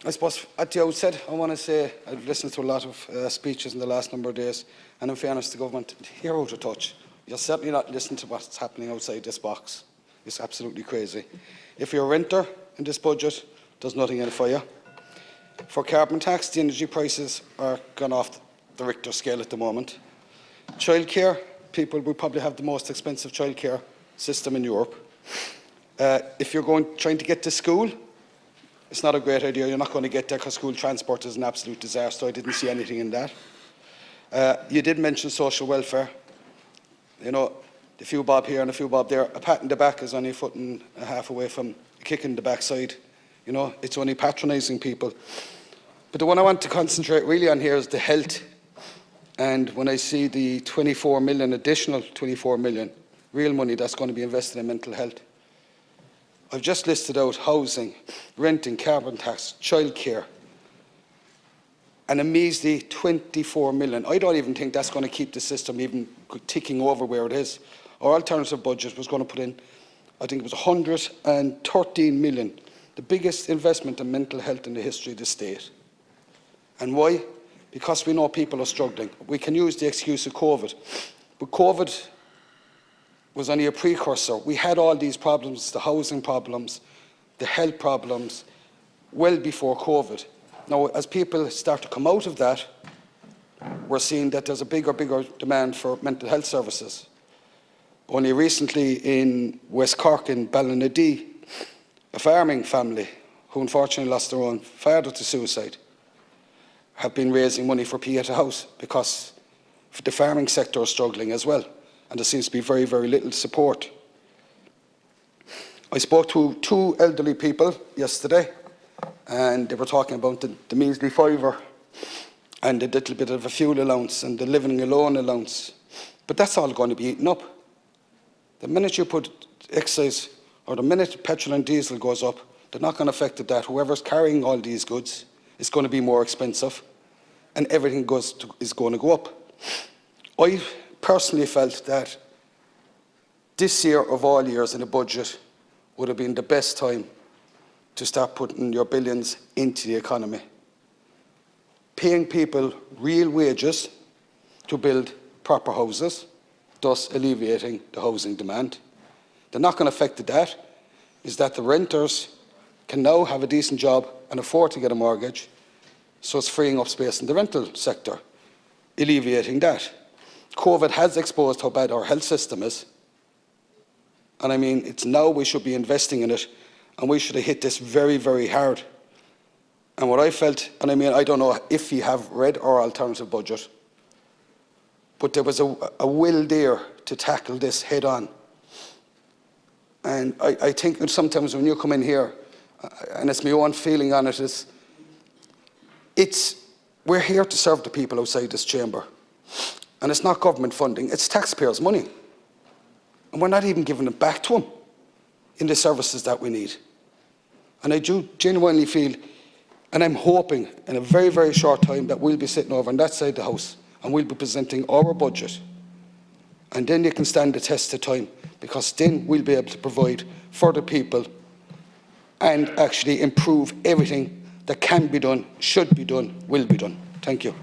I suppose at the outset, I want to say I've listened to a lot of speeches in the last number of days, and in fairness to government, you're out of touch. You're certainly not listening to what's happening outside this box. It's absolutely crazy. If you're a renter in this budget, there's nothing in it for you. For carbon tax, the energy prices are gone off the Richter scale at the moment. Childcare, people will probably have the most expensive childcare system in Europe. If you're trying to get to school, it's not a great idea. You're not going to get there because school transport is an absolute disaster. I didn't see anything in that. You did mention social welfare. You know, a few bob here and a few bob there. A pat in the back is only a foot and a half away from a kick in the backside. You know, it's only patronising people. But the one I want to concentrate really on here is the health. And when I see the 24 million, additional 24 million real money that's going to be invested in mental health, I've just listed out housing, renting, carbon tax, childcare, and a measly 24 million. I don't even think that's going to keep the system even ticking over where it is. Our alternative budget was going to put in, I think it was 113 million, the biggest investment in mental health in the history of the state. And why? Because we know people are struggling. We can use the excuse of COVID, but COVID was only a precursor. We had all these problems, the housing problems, the health problems, well before COVID. Now, as people start to come out of that, we're seeing that there's a bigger demand for mental health services. Only recently in West Cork, in Ballynadee, a farming family who unfortunately lost their own father to suicide have been raising money for Pieta House because the farming sector is struggling as well, and there seems to be very, very little support. I spoke to two elderly people yesterday, and they were talking about the measly fiver and the little bit of a fuel allowance and the living alone allowance. But that's all going to be eaten up. The minute you put excise, or the minute petrol and diesel goes up, they're not going to affect that. Whoever's carrying all these goods is going to be more expensive, and everything is going to go up. I personally felt that this year of all years in the budget would have been the best time to start putting your billions into the economy. Paying people real wages to build proper houses, thus alleviating the housing demand. The knock-on effect of that is that the renters can now have a decent job and afford to get a mortgage, so it's freeing up space in the rental sector, alleviating that. COVID has exposed how bad our health system is, and I mean, it's now we should be investing in it, and we should have hit this very, very hard. And what I felt, and I mean, I don't know if you have read our alternative budget, but there was a will there to tackle this head on. And I think that sometimes when you come in here, and it's my own feeling on it, we're here to serve the people outside this chamber. And it's not government funding, it's taxpayers' money. And we're not even giving it back to them in the services that we need. And I do genuinely feel, and I'm hoping in a very, very short time that we'll be sitting over on that side of the house and we'll be presenting our budget. And then you can stand the test of time, because then we'll be able to provide for the people and actually improve everything that can be done, should be done, will be done. Thank you.